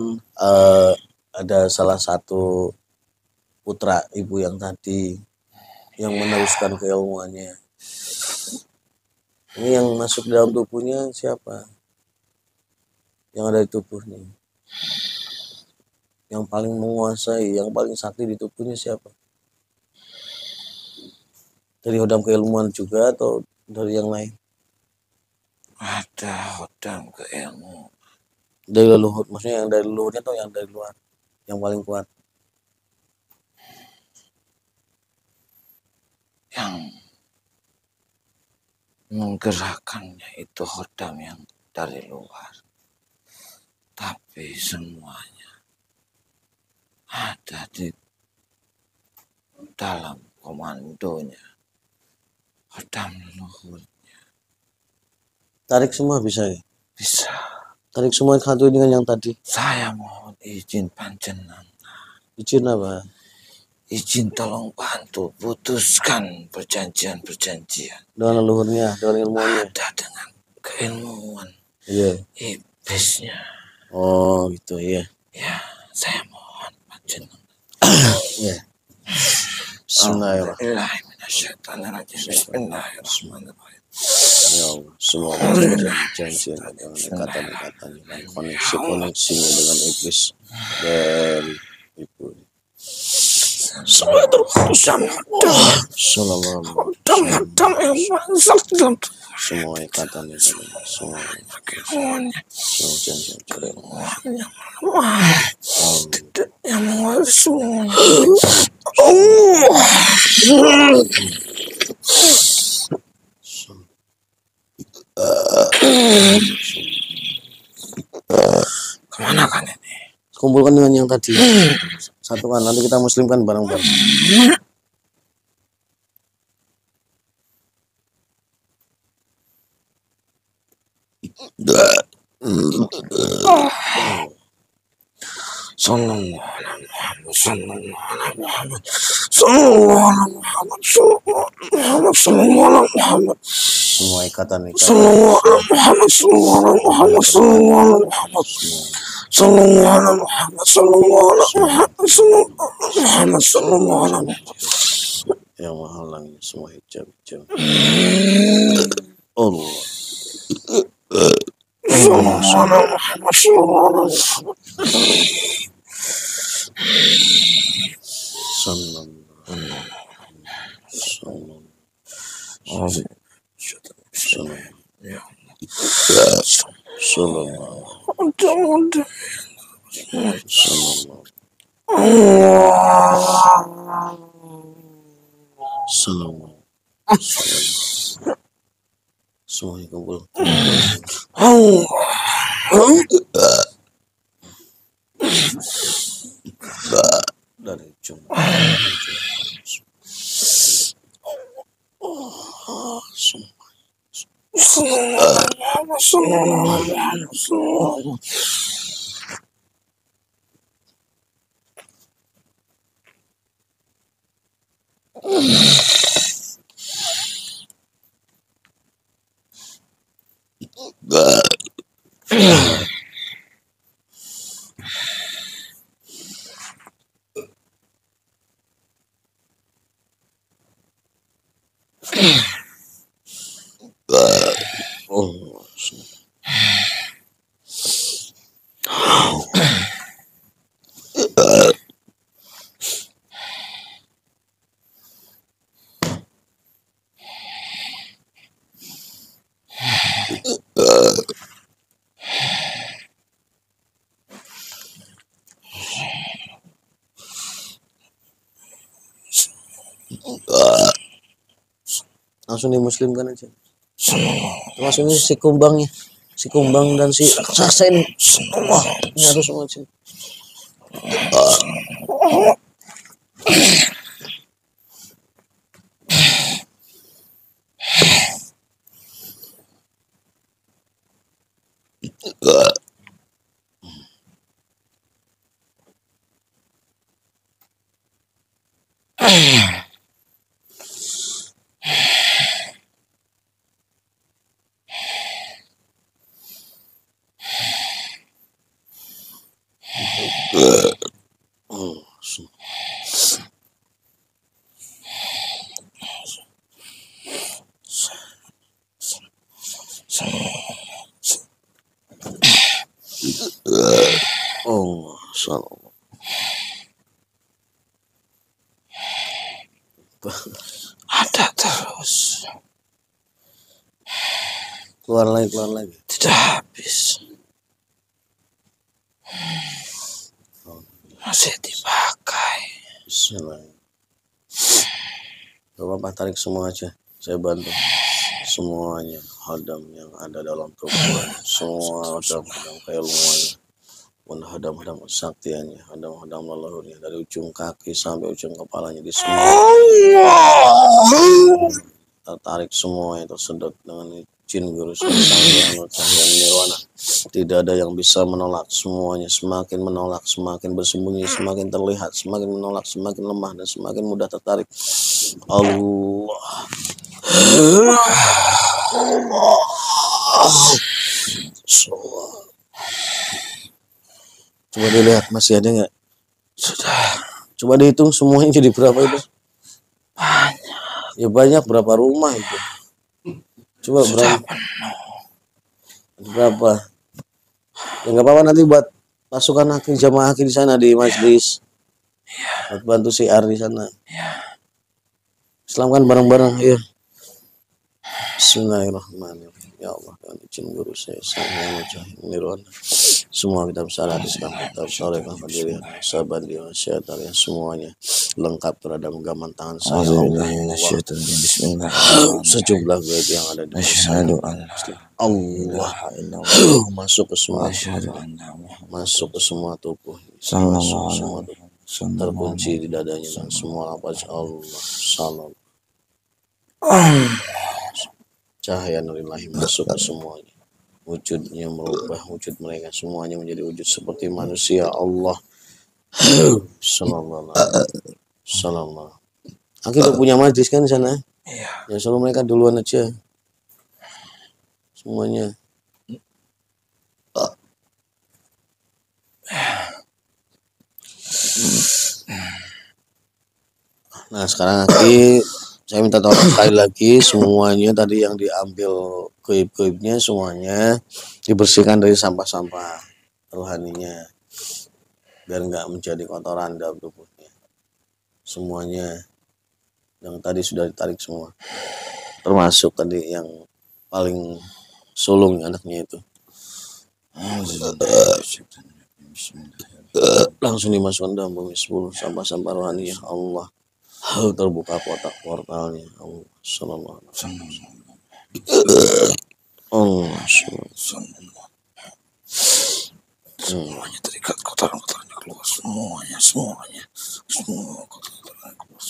ada salah satu putra ibu yang tadi yang meneruskan keilmuannya. Ini yang masuk dalam tubuhnya siapa? Yang ada di tubuhnya. Yang paling menguasai, yang paling sakti di tubuhnya siapa? Dari hodam keilmuan juga atau dari yang lain? Ada hodam keilmuan. Dari leluhur, maksudnya yang dari leluhurnya atau yang dari luar? Yang paling kuat? Yang menggerakkannya itu hodam yang dari luar. Tapi semuanya ada di dalam komandonya. Hodam leluhur. Tarik semua bisa ya? Bisa. Tarik semua satu dengan yang tadi. Saya mohon izin panjenengan. Izin apa? Izin tolong bantu putuskan perjanjian-perjanjian. Dengan leluhurnya, dengan ilmunya. Ada dengan keilmuan. Iya. Iblisnya. Oh gitu ya. Ya, saya mohon panjenengan. Ya. Bismillahirrahmanirrahim. Bismillahirrahmanirrahim. Ya Allah, semua janji dengan ikatan-ikatan dan koneksi-koneksinya dengan iblis dari ibu. Semua terputus sama semua ikatan itu semua janji tidak yang semua kemana kan ini? Kumpulkan dengan yang tadi. Satukan, nanti kita muslimkan bareng-bareng. Semua ikatan yang menghalangi semua hijab-hijab. Allah. Sallallahu Ya Sallallahu mudah-mudahan Sallallahu Sallallahu semuanya kumpul dari jumlah langsung dimuslimkan aja. Termasuk ini si kumbangnya, si kumbang dan si raksasa ini. Wah, ini harus semua sini. Oh, salam. ada terus, Keluar lagi. tidak habis, masih dipakai. Bismillah. Bapak tarik semua aja, saya bantu semuanya, hadam yang ada dalam tubuh, semua hadam keilmuannya, hadam kesaktiannya, hadam leluhurnya dari ujung kaki sampai ujung kepalanya di semua. Tertarik semua yang tersedot dengan jin guru cahaya nirwana. Tidak ada yang bisa menolak, semuanya semakin menolak, semakin bersembunyi, semakin terlihat, semakin menolak, semakin lemah dan semakin mudah tertarik. Allah. Coba dilihat masih ada nggak? Sudah Coba dihitung semuanya jadi berapa itu? banyak, Ya banyak, berapa rumah itu? Coba sudah berapa? penuh. Berapa? Ya nggak apa-apa, nanti buat pasukan akhir jamaah akhir di sana di majlis. Buat bantu siar di sana. Islamkan bareng-bareng, ya. Bismillahirrahmanirrahim. Ya Allah, dengan izin guru saya yang mujahid nirwana. Semua kitab salah kitab syarikah hadiriah sahabat dia syaitan semuanya lengkap terhadap genggaman tangan saya. Bismillah. Sejumlah gaib yang ada di Asyhadu an Allah masuk ke semua, masuk ke semua tubuh, masuk ke semua tubuh, terkunci di dadanya dan semua lapas Allah salam. Cahaya nurillahi masuk ke semuanya, wujudnya merubah wujud mereka, semuanya menjadi wujud seperti manusia. Allah sallallahu sallallahu. Akhirnya punya majlis kan di sana. Ya selalu mereka duluan aja semuanya. Nah sekarang lagi saya minta tolong sekali lagi semuanya tadi yang diambil goib-goibnya semuanya dibersihkan dari sampah-sampah rohaninya biar nggak menjadi kotoran dalam tubuhnya. Semuanya yang tadi sudah ditarik semua, termasuk tadi yang paling sulung anaknya itu. Langsung dimasukkan dalam bumi 10 sampah-sampah rohani ya Allah. Terbuka kotak portalnya Allah. Sallallahu alaihi wasallam. Allah. Semuanya terikat, kotoran-kotorannya keluar semuanya, semua kotoran keluar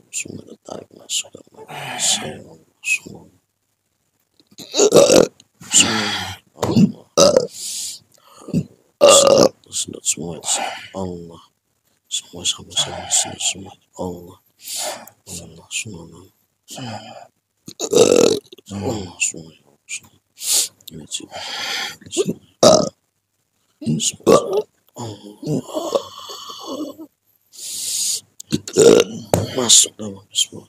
semua tertarik masuk sedot semua Allah, semua sama-sama semua Allah, Allah semua Allah semua masuk dalam semua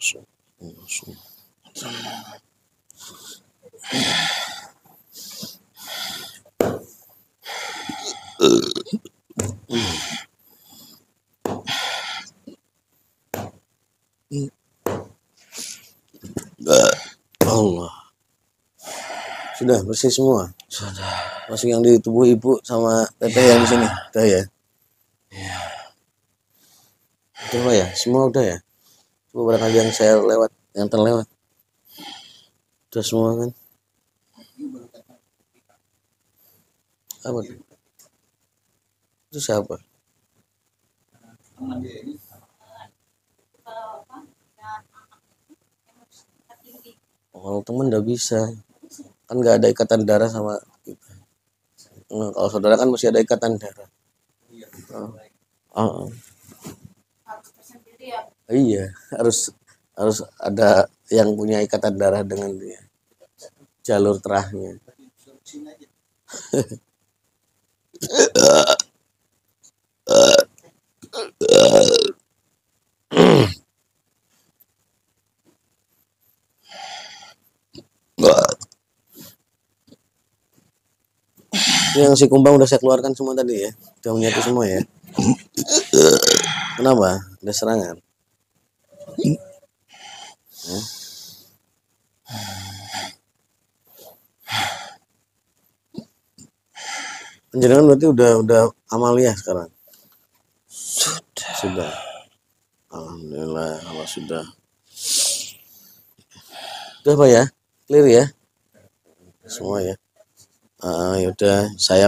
Allah semua. Allah. Sudah bersih semua. Sudah. Masuk yang di tubuh ibu sama teteh yang di sini. Udah ya? Iya. Udah ya? Semua udah ya? Coba barangkali yang saya lewat, yang terlewat. Udah semua kan? Apa tuh? Itu siapa? Oh, kalau temen nggak bisa, kan nggak ada ikatan darah sama kita. Nah, kalau saudara kan masih ada ikatan darah. Iya, harus ada yang punya ikatan darah dengan dia, jalur terahnya. Yang si kumbang udah saya keluarkan semua tadi ya, udah menyatu semua ya. Kenapa? Ada serangan? Penjenengan berarti udah amaliyah sekarang? Sudah. Alhamdulillah kalau sudah. Udah Pak ya? Clear ya? Semua ya? Yaudah, saya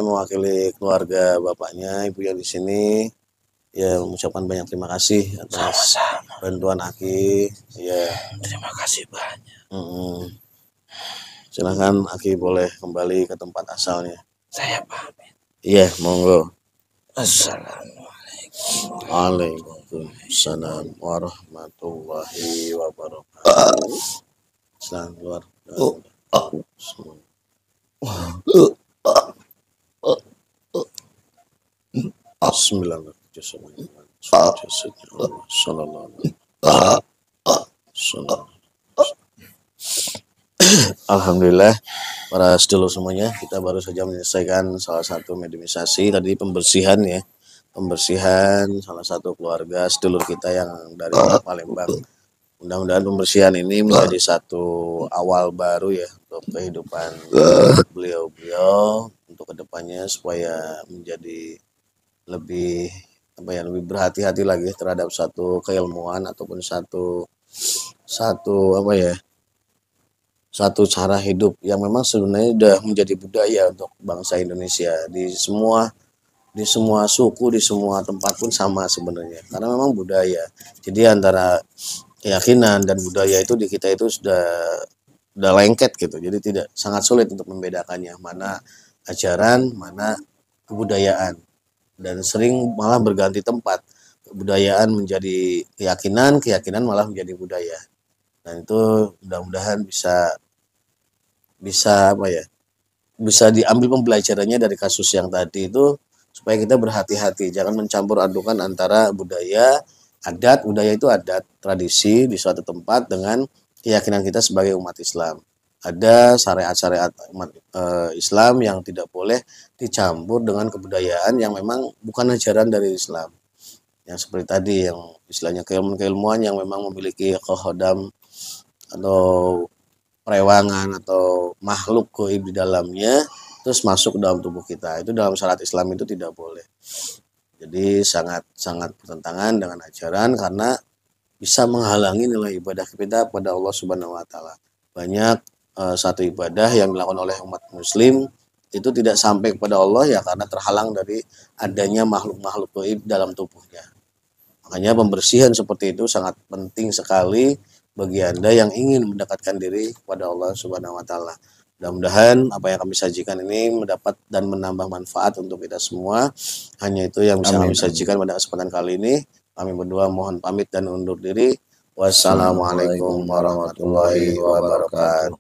mewakili keluarga bapaknya, ibu yang di sini. Ya, mengucapkan banyak terima kasih atas bantuan Aki. Ya. Terima kasih banyak. Silakan Aki boleh kembali ke tempat asalnya. Saya pamit. Iya, monggo. Assalamualaikum. Waalaikumsalam warahmatullahi wabarakatuh. Selamat keluar. Alhamdulillah para sedulur semuanya, kita baru saja menyelesaikan salah satu mediumisasi tadi, pembersihan ya, pembersihan salah satu keluarga sedulur kita yang dari Palembang. Mudah-mudahan pembersihan ini menjadi satu awal baru ya untuk kehidupan beliau-beliau untuk kedepannya, supaya menjadi lebih lebih berhati-hati lagi terhadap satu keilmuan ataupun satu cara hidup yang memang sebenarnya sudah menjadi budaya untuk bangsa Indonesia di semua suku, di semua tempat pun sama sebenarnya, karena memang budaya. Jadi antara keyakinan dan budaya itu di kita itu sudah lengket gitu, jadi sangat sulit untuk membedakannya, mana ajaran, mana kebudayaan, dan sering malah berganti tempat. Kebudayaan menjadi keyakinan, keyakinan malah menjadi budaya. Dan itu mudah-mudahan bisa apa ya? Bisa diambil pembelajarannya dari kasus yang tadi itu, supaya kita berhati-hati, jangan mencampur adukan antara budaya, adat. Budaya itu adat, tradisi di suatu tempat dengan keyakinan kita sebagai umat Islam. Ada syariat-syariat umat Islam yang tidak boleh dicampur dengan kebudayaan yang memang bukan ajaran dari Islam. Yang seperti tadi, yang istilahnya keilmuan-keilmuan yang memang memiliki khodam atau perewangan atau makhluk gaib di dalamnya, terus masuk ke dalam tubuh kita. Itu dalam syariat Islam itu tidak boleh. Jadi sangat bertentangan dengan ajaran, karena bisa menghalangi nilai ibadah kita pada Allah Subhanahu wa taala. Banyak satu ibadah yang dilakukan oleh umat muslim itu tidak sampai kepada Allah ya karena terhalang dari adanya makhluk-makhluk gaib dalam tubuhnya. Makanya pembersihan seperti itu sangat penting sekali bagi Anda yang ingin mendekatkan diri kepada Allah Subhanahu wa taala. Mudah-mudahan apa yang kami sajikan ini mendapat dan menambah manfaat untuk kita semua. Hanya itu yang bisa kami sajikan pada kesempatan kali ini. Kami berdua mohon pamit dan undur diri. Wassalamualaikum warahmatullahi wabarakatuh.